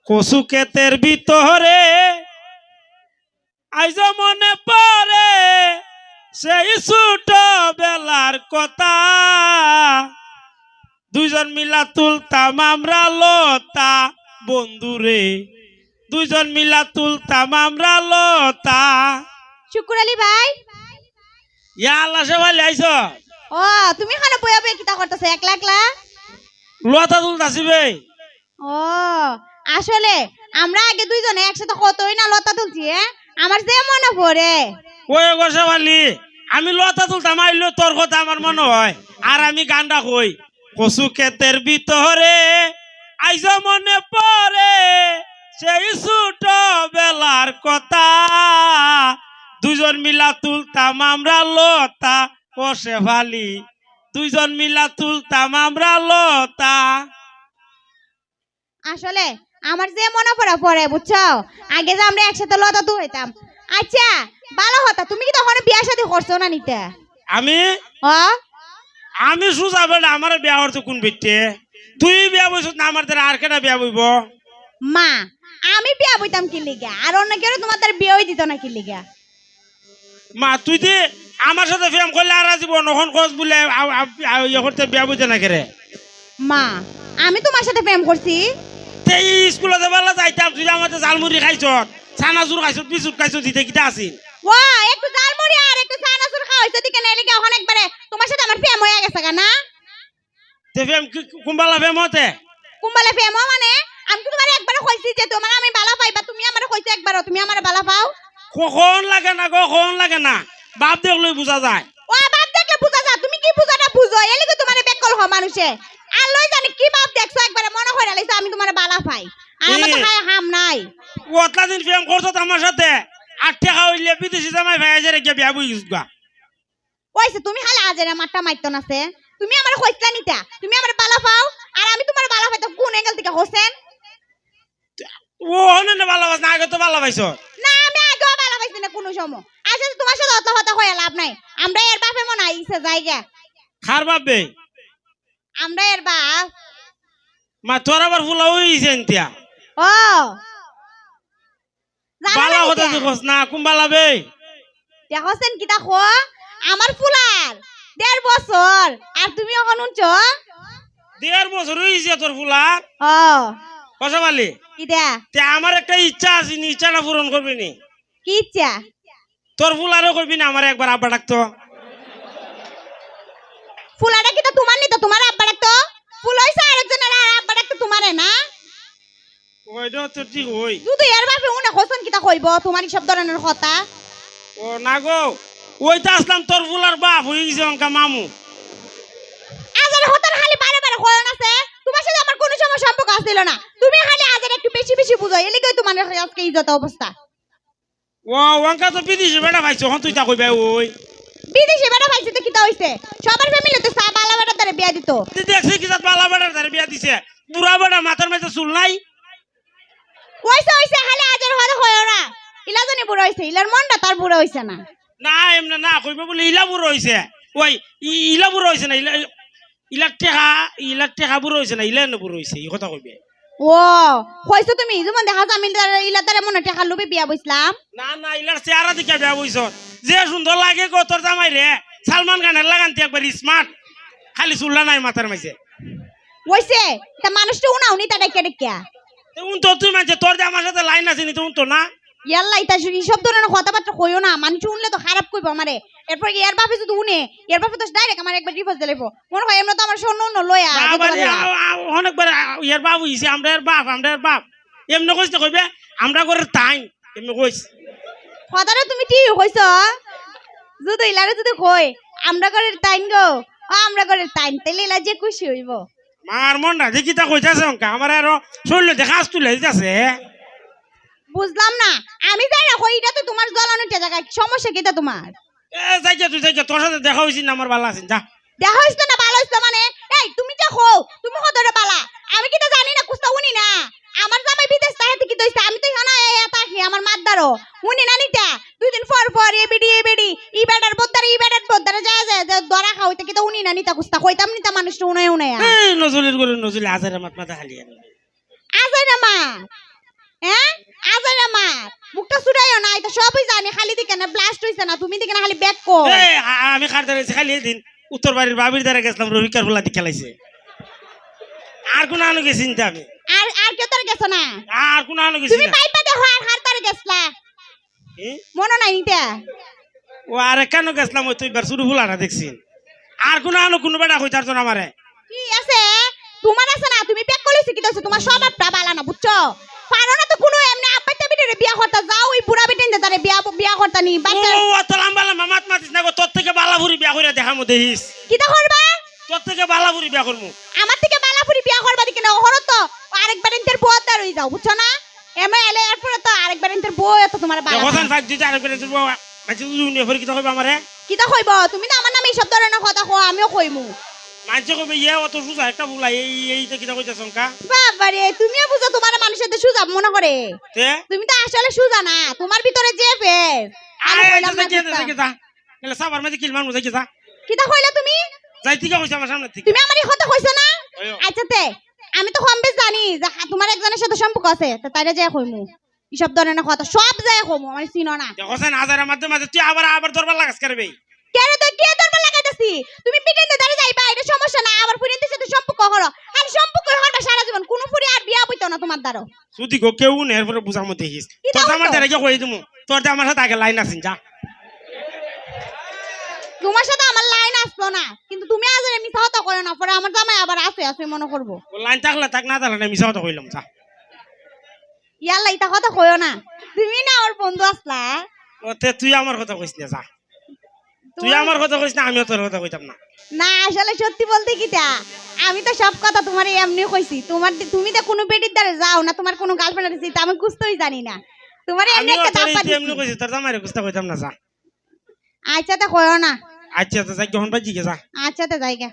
কচু ক্ষেতের ভিতরে আইজ মনে পড়ে সেই ছোট বেলার কথা। দুইজন মিলা তুলতাম আমরা লতা বন্ধুরে, দুইজন মিলা তুলতাম আমরা লতা। শুকুর আলী ভাই, ইয়া আল্লাহ সে ভালো আইছ। ও তুমি খানা বইয়া বইয়া কিতা করতেছ একলা একলা? লতা তুলতাছি বে। ও আসলে আমরা আগে দুইজনে একসাথে কতই না লতা তুলছি। আমার যে মনে পড়ে ওই গোসা ভালি আমি লতা তুলতাম, আইলো তোর কথা আমার মনে হয়। আর আমি গানটা কই, কচু ক্ষেতের ভিতরে আইজ মনে পড়ে সেই ছোট বেলার কথা। দুইজন মিলা তুলতাম আমরা লতা কষে ভালি, দুইজন মিলা তুলতাম আমরা লতা। আসলে আমার যে মনে পড়ে বুঝছো, আগে যে আমরা একসাথে লতা তুলতাম। আচ্ছা ভালো কথা, তুমি কি তখন বিয়া শাদী করছো না নিতে? আমি ও আমি সুজা বেড়া আমার বিয়া হতো কোন বিটে? তুই বিয়া বইছ না, আমার দ্বারা আর কেটা বিয়া বইব? মা, আমি বিয়া বইতাম কি লিগা? আর অন্য কেউ তোমার তার বিয়ে দিত না কি লিগা? মা তুই যে আমার সাথে প্রেম করলে আর জীবন নখন কস বলে ইয়ে করতে বিয়া বইতে না কেরে? মা, আমি তোমার সাথে প্রেম করছি? এই স্কুলে বেলা যাইতাম, তুই আমাদের জালমুড়ি খাইছ, ছানাচুর খাইছ, বিস্কুট খাইছ, দিতে কিটা আছিল? ওয়া একটু জালমুড়ি আর একটু চানাচুর খাওয়াইছো দিকে না লিগা ওখানে একবারে তোমার সাথে আমার প্রেম হয়ে গেছে না? তে প্রেম কুম্বালা প্রেম হতে? কুম্বালে প্রেম মানে আমি তো তোমার একবারে কইছি যে তোমার আমি বালা পাইবা, তুমি আমারে কইছো একবারও তুমি আমারে বালা পাও? কখন লাগে না গো, কখন লাগে না, বাপ দেখলে বোঝা যায়। ও বাপ দেখলে বুঝা যা, তুমি কি বুঝাটা বুঝো এলি কি তোমারে বেকল হ মানুষে। আর লই জানি কি বাপ দেখছো একবারে মনে কইরা লাইছো আমি তোমারে বালা পাই। আর আমার তো খায় হাম নাই। ওতলা দিন প্রেম করছো আমার সাথে, 8 টাকা হইলে বিদেশি জামাই ভাই আজরে গিয়ে বিয়া বই গেছ গা। কইছে তুমি খালি আজেরা মাট্টা মাইতো নাছে। তুমি আমারে কইছলা নিতা তুমি আমারে বালা পাও, আর আমি তোমারে বালা পাইতো কোন এঙ্গেল থেকে হোসেন? ও হনে না ভালোবাস না, আগে তো ভালোবাইছ। না আমি আগেও বালা পাইছি না কোনো সময়। আচ্ছা তোমার সাথে অত কথা কইয়া লাভ নাই। আমরা এর বাপে মনে আইছে জায়গা। খার বাপবে আমরা এর বাপ। মা তোর আবার ফুলা হইছে এনতিয়া ও জানো বালা না হতে নিতা? দেখছ না কুম্বালা বে। দেখছেন কিতা খো আমার ফুলার 1.5 বছর আর তুমি এখন উনছ। 1.5 বছর হইছে তোর ফুলার। ও কসা বালি কিটা তে আমার একটা ইচ্ছা আছে, নি ইচ্ছাটা পূরণ করবি নি? কি ইচ্ছা? তোর ফুলারও করবি না আমার একবার আব্বা ডাকতো? ফুলাটা কিটা তোমার নি তো তোমার আব্বা ডাকতো? ফুল হইছে আরেকজনের আর আব্বা ডাকতো তোমারে না? ওইটা তো ঠিক হই। শুধু এর বাপে উনে হোসেন কিতা কইব তোমার সব ধরনের কথা? ও না গো, ওইটা আসলাম তোর ফুলার বাপ হয়ে গেছে অঙ্কা মামু। আজারে হতার খালি বারে বারে কয়ন আছে, তোমার সাথে আমার কোনো সময় সম্পর্ক আছিল না। তুমি খালি আজারে একটু বেশি বেশি বুঝো এলি কই তোমার আজকে ইজ্জত অবস্থা। ও অঙ্কা তো বিদেশি বেটা পাইছো, হন তুই তা কইবে ওই বিদেশে বেটা পাইছে তো কিতা হইছে? সবার ফ্যামিলিতে সা বালা বেটা তারে বিয়া দিত। তুই দেখছিস কি জাত বালা বেটার ধারে বিয়া দিছে? বুড়া বেটা মাথার মাঝে চুল নাই। হইছে হইছে খালি আজারে হরে কয়ও না। ইলা জানি বুড়ো হইছে, ইলার মনটা তার বুড়ো হইছে না। না এমনি না কইবে বলে ইলা বুড়ো হইছে। ওই ইলা বুড়ো হইছে না, ইলা টেকা বুড়ো হইছে না, ইলা বুড়ো হইছে, এই কথা কইবে। ও কইছো তুমি যেমন দেখা যায় আমি ইলা তারে মনে টাকা লুবি বিয়া বইছিলাম। না না ইলার চেহারা দিকে বিয়া বইছ, যে সুন্দর লাগে গো তোর জামাই রে, সালমান খানের লাগানতে একবার স্মার্ট, খালি চুল্লা নাই মাথার মাঝে। হইছে তা মানুষটা উনা উনি তা ডাইকা ডাইকা উন তো তুই মানছে তোর যে আমার সাথে লাইন আছে নি তো উন তো না। ইয়াল্লা ইতা সব ধরনের কথাবার্তা কইও না, মানুষ উনলে তো খারাপ কইবো আমারে। এরপর এর বাপে যদি উনে এর বাপে তো ডাইরেক্ট আমার একবার ডিভোর্স দিলাইবো। মনে হয় এমন তো আমার স্বর্ণ অন্য লয়া অনেকবার ইয়ার বাপ হইছে, আমরা এর বাপ এমনি কইতে কইবে আমরা করে তাই এমনি কইস। কথাটা তুমি ঠিক কইছো। যদি ইলারে যদি কই আমরা করে টাইম গো, আমরা করে টাইম তাইলে ইলা যে খুশি হইব। মার মন না দেখি তা কইতাছে অঙ্কা আমার আরো শরীর দেখা আস তুলে দিতেছে। বুঝলাম না আমি যাই না কই, এটা তো তোমার জ্বলানোর জায়গা, সমস্যা কিটা তোমার? যাই তুই যাই, তোর সাথে দেখা হয়েছি না আমার ভালো আছেন যা। দেখা হইছে না ভালো হইছে মানে এই তুমি যে হও তুমি কতটা বালা আমি কি তো জানি না কুস্তা উনি না। আমার জামাই বিদেশ তাহাতে কি দইছে আমি তো হনা তাকি আমার মাদ্দারও উনি না নিতা। 2 দিন পর পর এ বেডি ই বেডার বদ্দারে যায় যায় দরা খাওইতে কি তো উনি না নিতা কুস্তা কইতাম নিতা মানুষ উনায় উনায় এই নজলির করে নজলি আজারে মাথা খালি আজাই না মা হ্যাঁ আজার আমার মুখটা ছুটাইও না এটা সবই জানি খালি দিকে না ব্লাস্ট হইছে না তুমি দিকে না খালি ব্যাক কর আমি কার দ্বারা খালি দিন উত্তর বাড়ির বাবির দ্বারা গেছিলাম রবিকার ফুলা দিয়ে খেলাইছে আর কোন আনো গেছি না আমি আর আর কেউ তোর গেছ না আর কোন আনো গেছি তুমি না পাইপা দেখো আর হার তার গেছলা এ? মনে নাই নিতে ও আরে কেন গেছিলাম ওই তুই বার শুরু ফুলাটা দেখছি আর কোন আনো কোনো বেটা কইতার জন্য আমারে কি আছে তোমার আছে না তুমি ব্যাক কইছি কি দছে তোমার স্বভাবটা ভালো না বুঝছো পারো না তো কোনো এমনি আব্বাইতে বিটিরে বিয়া করতে যাও ওই বুড়া বিটিন তারে বিয়া করতে নি বাচ্চা ও অত লম্বা লম্বা মাত মাতিস না গো তোর থেকে বালাপুরি বিয়া করে দেখামু দেখিস কিটা করবা তোর থেকে বালাপুরি বিয়া করমু আমার থেকে বালাপুরি বিয়া করবা দিকে না হরত তো আরেকবার ইন্টার বউদার হই যাও বুঝছো না এমএ এলে এরপর তো আরেকবার ইন্টার বউ এত তোমার বালা হোসেন ফাইভ দিতে আর করে দিব মাঝে দুনিয়া ফের কি কইবা আমারে কিটা কইব তুমি না আমার নামে এই সব ধরনের কথা কও আমিও কইমু মাঝে কইবে ইয়ে অত সুজা একটা বুলা এইটা কিটা কইতাছ সংকা বাবারে তুমিও বুঝো তোমার মানুষের তো সুজা মনে করে তে তুমি তো আসলে সুজা না তোমার ভিতরে যে ফেস আমি আরে কইলাম না দেখে যা এলা সাবার মাঝে কিল মারমু দেখে যা কিটা কইলা তুমি যাই থেকে কইছ আমার সামনে থেকে তুমি আমার এই কথা কইছো না ওইও। আচ্ছা তে আমি তো কম বেশ জানি যে তোমার একজনের সাথে সম্পর্ক আছে তো তাইরে যায় কইমু এইসব ধরনের কথা সব যায় কইমু আমি চিনো না হোসেন হাজারের মধ্যে মাঝে তুই আবার দরবার লাগাস করবে কেন তো কে দরবার লাগাইতাছি তুমি পিটিনতে দাঁড়িয়ে যাইবা এটা সমস্যা না আবার পুরিনতে সাথে সম্পর্ক করো আর সম্পর্ক করবা সারা জীবন কোন পুরি আর বিয়া বইতো না তোমার দ্বারা যদি গো কেউ নে এরপরে বুঝামু দেখিস কিটা তোর আমার হইতো? দ্বারা কই দিমু তোর দিয়ে আমার সাথে আগে লাইন আছিস যা তোমার সাথে আমার লাইন আসলো না কিন্তু তুমি আজ মিছা কথা করো না পরে আমার জামাই আবার আছে আছে মনে করবো ও লাইন থাকলে থাক না থাকলে না মিছা কথা কইলাম যা ইয়াল্লা এটা কথা কইও না তুমি না আমার বন্ধু আসলা ওতে তুই আমার কথা কইস না যা তুই তোমার- আমার কথা কইস না আমিও তোর কথা কইতাম না না আসলে সত্যি বলতে কিটা আমি তো সব কথা তোমার এমনি কইছি তুমি তো কোনো বেটির দ্বারা যাও না তোমার কোনো গার্লফ্রেন্ড আছে তা আমি বুঝতেই জানি না তোমার এমনি আমিও একটা তোর দাপ্পা এমনি দিছি কইছি তোর জামাইরে কুস্তা কইতাম না যা আচ্ছা তা কইও না আচ্ছা তো যাই যখন বাজি গে যা আচ্ছা তা জায়গা